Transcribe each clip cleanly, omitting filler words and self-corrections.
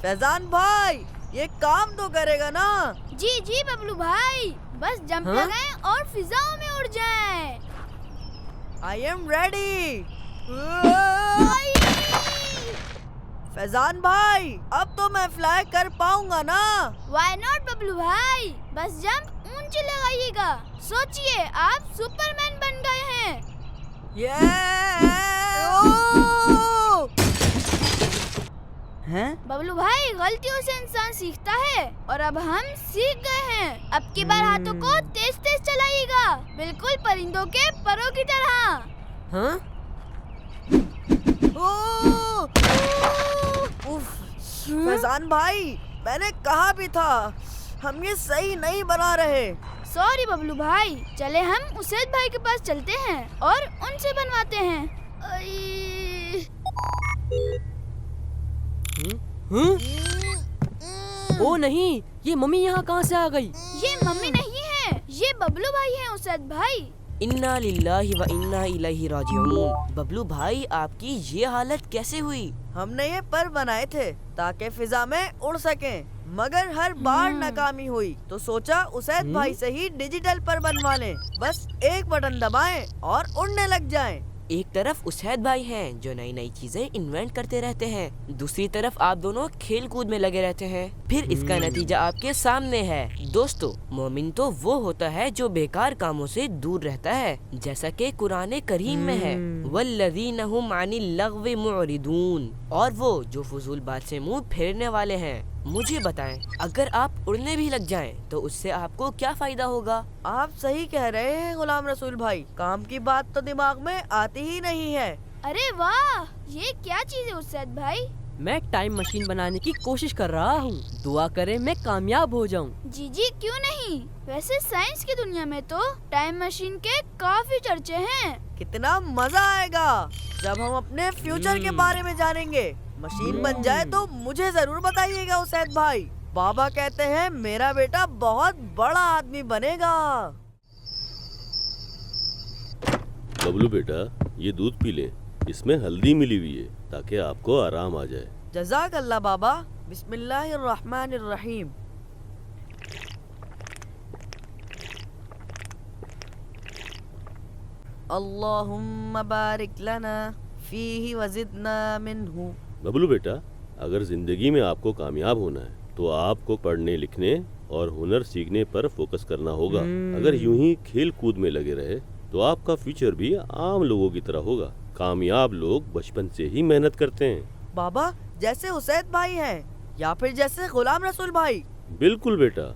फैजान भाई, ये काम तो करेगा ना? जी जी बबलू भाई, बस जंप लगाएं और फिजाओं में उड़ जाएं। I am ready. फैजान भाई, अब तो मैं फ्लाई कर पाऊंगा ना? Why not बबलू भाई, बस जंप ऊंचे लगाइएगा। सोचिए आप सुपरमैन बन गए हैं। हैं? बबलू भाई, गलतियों से इंसान सीखता है और अब हम सीख गए हैं। अब की बार हाथों को तेज तेज चलाइएगा, बिल्कुल परिंदों के परों की तरह। हाँ? फैजान भाई, मैंने कहा भी था, हम ये सही नहीं बना रहे। सॉरी बबलू भाई, चले हम उसैद भाई के पास चलते हैं और उनसे बनवाते हैं। ओ नहीं, ये मम्मी यहाँ कहाँ से आ गई? ये मम्मी नहीं है, ये बबलू भाई हैं उसैद भाई। इन्ना लिल्लाहि व इन्ना इलैहि राजिऊन। बबलू भाई, आपकी ये हालत कैसे हुई? हमने ये पर बनाए थे ताकि फिजा में उड़ सकें, मगर हर बार नाकामी हुई, तो सोचा उसैद भाई से ही डिजिटल पर बनवा लें। बस एक बटन दबाएं और उड़ने लग जाएं। एक तरफ उसैद भाई हैं जो नई नई चीजें इन्वेंट करते रहते हैं, दूसरी तरफ आप दोनों खेल कूद में लगे रहते हैं। फिर इसका नतीजा आपके सामने है। दोस्तों, मोमिन तो वो होता है जो बेकार कामों से दूर रहता है, जैसा कि कुरान करीम में है, वल्लज़ीना हुम अनिल लग़्वी मुअरिदून, और वो जो फजूल बात से मुंह फेरने वाले हैं। मुझे बताएं, अगर आप उड़ने भी लग जाएं, तो उससे आपको क्या फायदा होगा? आप सही कह रहे हैं गुलाम रसूल भाई, काम की बात तो दिमाग में आती ही नहीं है। अरे वाह, ये क्या चीज है उसैद भाई? मैं टाइम मशीन बनाने की कोशिश कर रहा हूँ। दुआ करें मैं कामयाब हो जाऊँ। जी जी, क्यों नहीं। वैसे साइंस की दुनिया में तो टाइम मशीन के काफी चर्चे हैं। कितना मजा आएगा जब हम अपने फ्यूचर के बारे में जानेंगे। मशीन बन जाए तो मुझे जरूर बताइएगा उसैद भाई। बाबा कहते हैं मेरा बेटा बहुत बड़ा आदमी बनेगा। बबलू बेटा, ये दूध पी ले, इसमें हल्दी मिली हुई है ताकि आपको आराम आ जाए। जज़ाक अल्लाह बाबा। बिस्मिल्लाहिर्रहमानिर्रहीम। अल्लाहुम्मा बारिक लना फीही वज़िदना मिन्हु। बबलू बेटा, अगर जिंदगी में आपको कामयाब होना है तो आपको पढ़ने लिखने और हुनर सीखने पर फोकस करना होगा। अगर यूं ही खेल कूद में लगे रहे तो आपका फ्यूचर भी आम लोगों की तरह होगा। कामयाब लोग बचपन से ही मेहनत करते हैं। बाबा, जैसे उसैद भाई हैं या फिर जैसे गुलाम रसूल भाई? बिल्कुल बेटा,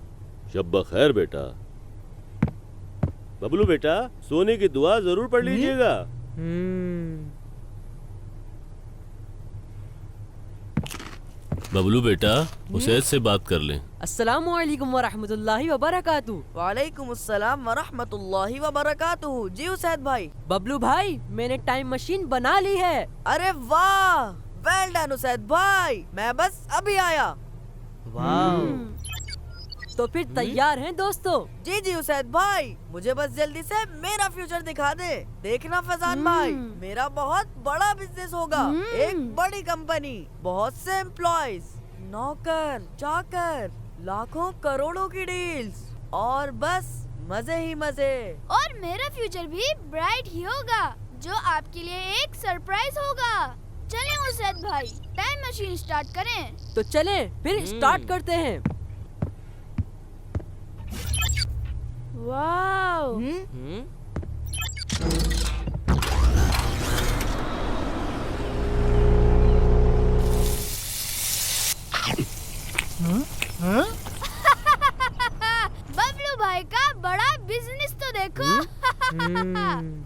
शब खैर बेटा। बबलू बेटा, सोने की दुआ जरूर पढ़ लीजिएगा। बबलू बेटा, उसैद से बात कर लें। अस्सलामु अलैकुम व रहमतुल्लाहि व बरकातुहू। वालेकुम अस्सलाम व रहमतुल्लाहि व बरकातुहू। जी उसैद भाई। बबलू भाई, मैंने टाइम मशीन बना ली है। अरे वाह, वेल डन उसैद भाई, मैं बस अभी आया। वाह, तो फिर तैयार हैं दोस्तों? जी जी उसैद भाई, मुझे बस जल्दी से मेरा फ्यूचर दिखा दे। देखना फैजान भाई, मेरा बहुत बड़ा बिजनेस होगा। एक बड़ी कंपनी, बहुत से एम्प्लॉयज, नौकर चाकर, लाखों करोड़ों की डील्स, और बस मजे ही मजे। और मेरा फ्यूचर भी ब्राइट ही होगा, जो आपके लिए एक सरप्राइज होगा। चलें उसैद भाई, टाइम मशीन स्टार्ट करें। तो चलें, फिर स्टार्ट करते हैं। वाओ, बबलू भाई का बड़ा बिजनेस तो देखो।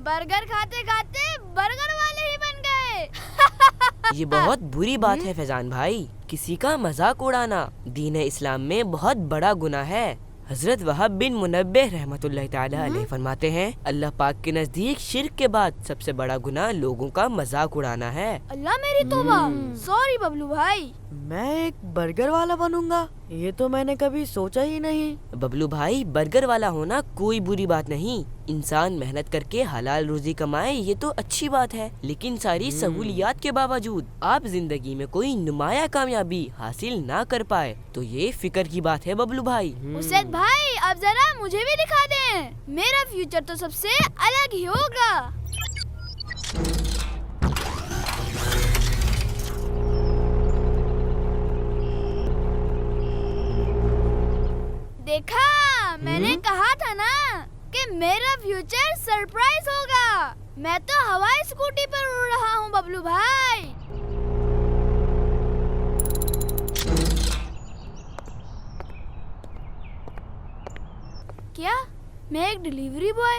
बर्गर खाते खाते बर्गर वाले ही बन गए। ये बहुत बुरी बात है फैजान भाई, किसी का मजाक उड़ाना दीन इस्लाम में बहुत बड़ा गुनाह है। हजरत वहाब बिन मुनब्बिह रहमतुल्लाह ताला अलैह फरमाते हैं, अल्लाह पाक के नजदीक शिर्क के बाद सबसे बड़ा गुनाह लोगों का मजाक उड़ाना है। अल्लाह मेरी तौबा। सॉरी बबलू भाई। मैं एक बर्गर वाला बनूंगा, ये तो मैंने कभी सोचा ही नहीं। बबलू भाई, बर्गर वाला होना कोई बुरी बात नहीं, इंसान मेहनत करके हलाल रोजी कमाए ये तो अच्छी बात है, लेकिन सारी सहूलियात के बावजूद आप जिंदगी में कोई नुमाया कामयाबी हासिल ना कर पाए तो ये फिक्र की बात है बबलू भाई। उसैद भाई अब जरा मुझे भी दिखा दें, मेरा फ्यूचर तो सबसे अलग ही होगा। देखा, मैंने कहा था ना कि मेरा फ्यूचर सरप्राइज होगा। मैं तो हवाई स्कूटी पर उड़ रहा हूँ बबलू भाई। क्या मैं एक डिलीवरी बॉय?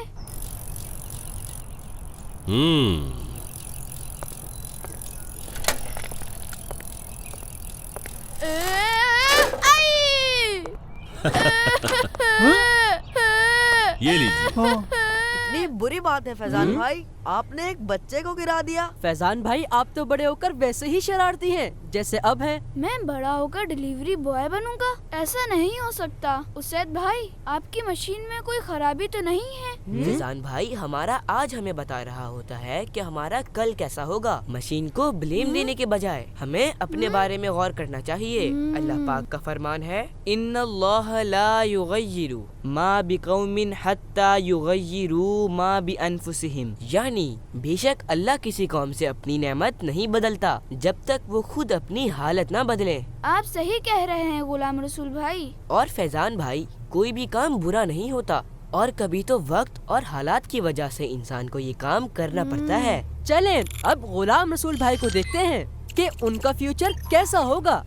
ये लीजिए। इतनी बुरी बात है फैजान भाई, आपने एक बच्चे को गिरा दिया। फैजान भाई आप तो बड़े होकर वैसे ही शरारती हैं जैसे अब हैं। मैं बड़ा होकर डिलीवरी बॉय बनूंगा? ऐसा नहीं हो सकता। उसैद भाई आपकी मशीन में कोई खराबी तो नहीं है? फैजान भाई हमारा आज हमें बता रहा होता है कि हमारा कल कैसा होगा। मशीन को ब्लेम देने के बजाय हमें अपने बारे में गौर करना चाहिए। अल्लाह पाक का फरमान है, इन्नल्लाह ला युगय्यिरु मा बिकौमिन हत्ता युगय्यिरु मा बिअनफुसिहिम, यानी बेशक अल्लाह किसी कौम से अपनी नेमत नहीं बदलता जब तक वो खुद अपनी हालत ना बदले। आप सही कह रहे हैं गुलाम रसूल भाई। और फैजान भाई कोई भी काम बुरा नहीं होता और कभी तो वक्त और हालात की वजह से इंसान को ये काम करना पड़ता है। चलें अब गुलाम रसूल भाई को देखते हैं कि उनका फ्यूचर कैसा होगा।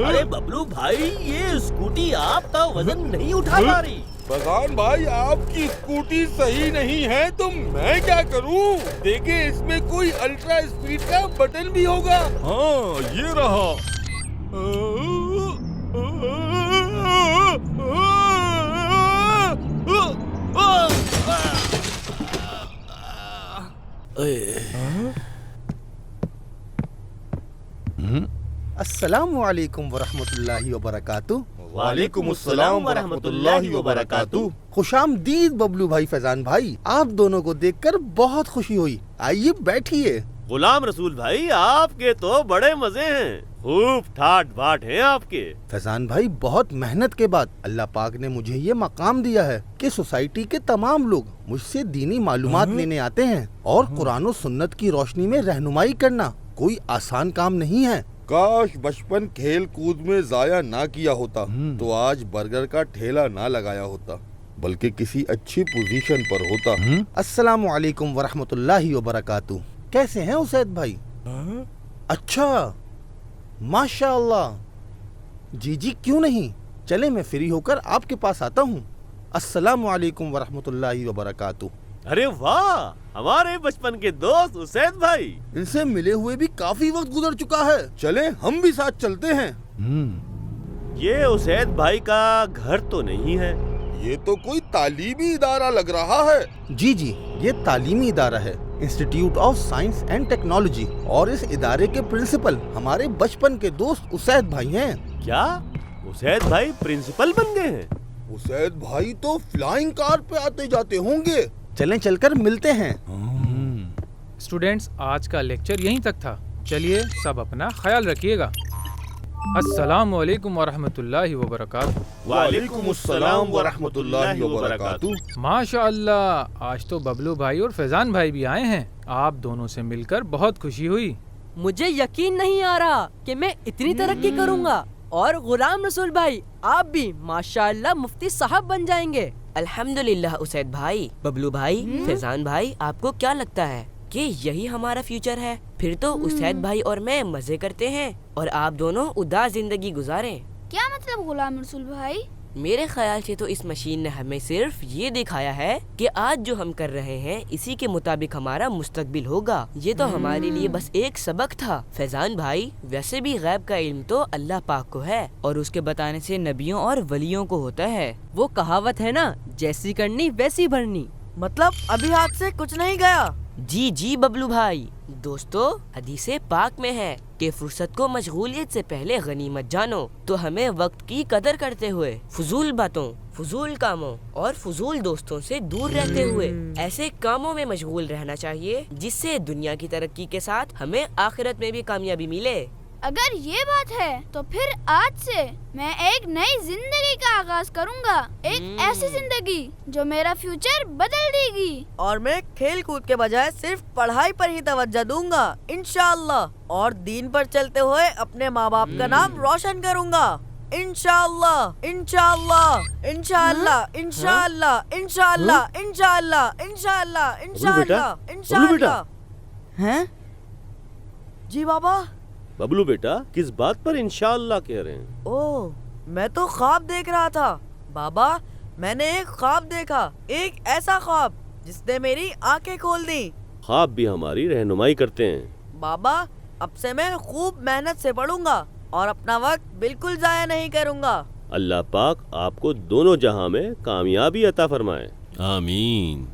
अरे बबलू भाई, ये स्कूटी आपका वजन नहीं उठा पा रही। फैजान भाई आपकी स्कूटी सही नहीं है तो मैं क्या करूं? देखिए इसमें कोई अल्ट्रा स्पीड का बटन भी होगा। हाँ ये रहा। अस्सलामु अलैकुम वरहमतुल्लाहि वबरकातुह। वालेकुम अस्सलाम व रहमतुल्लाहि व बरकातुह। खुशामदीद बबलू भाई, फैजान भाई, आप दोनों को देखकर बहुत खुशी हुई। आइए बैठिए। गुलाम रसूल भाई, आपके तो बड़े मजे हैं, खूब ठाट बाट हैं आपके। फैजान भाई बहुत मेहनत के बाद अल्लाह पाक ने मुझे ये मकाम दिया है कि सोसाइटी के तमाम लोग मुझसे दीनी मालूमात लेने आते हैं और कुरान और सुन्नत की रोशनी में रहनुमाई करना कोई आसान काम नहीं है। काश बचपन खेल कूद में जाया ना किया होता तो आज बर्गर का ठेला ना लगाया होता, बल्कि किसी अच्छी पोजीशन पर होता। अस्सलामु अलैकुम वरहमतुल्लाहि वबरकातुह। कैसे हैं उसैद भाई? अच्छा माशाअल्लाह। जी क्यों नहीं, चले मैं फ्री होकर आपके पास आता हूँ। अस्सलामु अलैकुम वरहमतुल्लाहि वबरकातुह। अरे वाह, हमारे बचपन के दोस्त उसैद भाई। इनसे मिले हुए भी काफी वक्त गुजर चुका है, चले हम भी साथ चलते हैं। ये उसैद भाई का घर तो नहीं है? ये तो कोई तालीमी इदारा लग रहा है। जी ये तालीमी इदारा है, institute of science and technology, और इस इदारे के प्रिंसिपल हमारे बचपन के दोस्त उसैद भाई हैं। क्या उसैद भाई प्रिंसिपल बन गए हैं? उसैद भाई तो फ्लाइंग कार पे आते जाते होंगे। चलें चलकर मिलते हैं। स्टूडेंट्स, आज का लेक्चर यहीं तक था। चलिए सब अपना ख्याल रखिएगा। अस्सलामु अलैकुम वरहमतुल्लाहि वबरकातुह। वालेकुम अस्सलाम व रहमतुल्लाहि व बरकातुह। माशाअल्लाह, आज तो बबलू भाई और फैजान भाई भी आए हैं। आप दोनों से मिलकर बहुत खुशी हुई। मुझे यकीन नहीं आ रहा कि मैं इतनी तरक्की करूंगा और गुलाम रसूल भाई आप भी माशाअल्लाह मुफ्ती साहब बन जाएंगे। अल्हम्दुलिल्लाह उसैद भाई, बबलू भाई, फैजान भाई, आपको क्या लगता है कि यही हमारा फ्यूचर है? फिर तो उसैद भाई और मैं मजे करते हैं और आप दोनों उदास जिंदगी गुजारें। क्या मतलब गुलाम रसूल भाई? मेरे ख्याल से तो इस मशीन ने हमें सिर्फ ये दिखाया है कि आज जो हम कर रहे हैं इसी के मुताबिक हमारा मुस्तकबिल होगा। ये तो हमारे लिए बस एक सबक था। फैजान भाई, वैसे भी गैब का इल्म तो अल्लाह पाक को है और उसके बताने से नबियों और वलियों को होता है। वो कहावत है ना, जैसी करनी वैसी भरनी। मतलब अभी हाथ से कुछ नहीं गया? जी बबलू भाई, दोस्तों, हदीसे पाक में है कि फुर्सत को मशगूलियत से पहले गनीमत जानो। तो हमें वक्त की कदर करते हुए फजूल बातों, फजूल कामों और फजूल दोस्तों से दूर रहते हुए ऐसे कामों में मशगूल रहना चाहिए जिससे दुनिया की तरक्की के साथ हमें आखिरत में भी कामयाबी मिले। अगर ये बात है तो फिर आज से मैं एक नई जिंदगी का आगाज करूंगा, एक ऐसी जिंदगी जो मेरा फ्यूचर बदल देगी। और मैं खेल कूद के बजाय सिर्फ पढ़ाई पर ही तवज्जो दूंगा इंशाअल्लाह, और दीन पर चलते हुए अपने माँ बाप का नाम रोशन करूंगा इंशाअल्लाह इंशाअल्लाह इंशाअल्लाह इंशाअल्लाह इंशाअल्लाह इंशाअल्लाह इंशाअल्लाह इंशाअल्लाह इंशाअल्लाह। हैं? जी बाबा। बबलू बेटा, किस बात पर इंशाअल्लाह कह रहे हैं? ओह, मैं तो ख्वाब देख रहा था बाबा। मैंने एक ख्वाब देखा, एक ऐसा ख्वाब जिसने मेरी आंखें खोल दी। ख्वाब भी हमारी रहनुमाई करते हैं। बाबा, अब से मैं खूब मेहनत से पढ़ूंगा और अपना वक्त बिल्कुल जाया नहीं करूंगा। अल्लाह पाक आपको दोनों जहां में कामयाबी अता फरमाए। आमीन।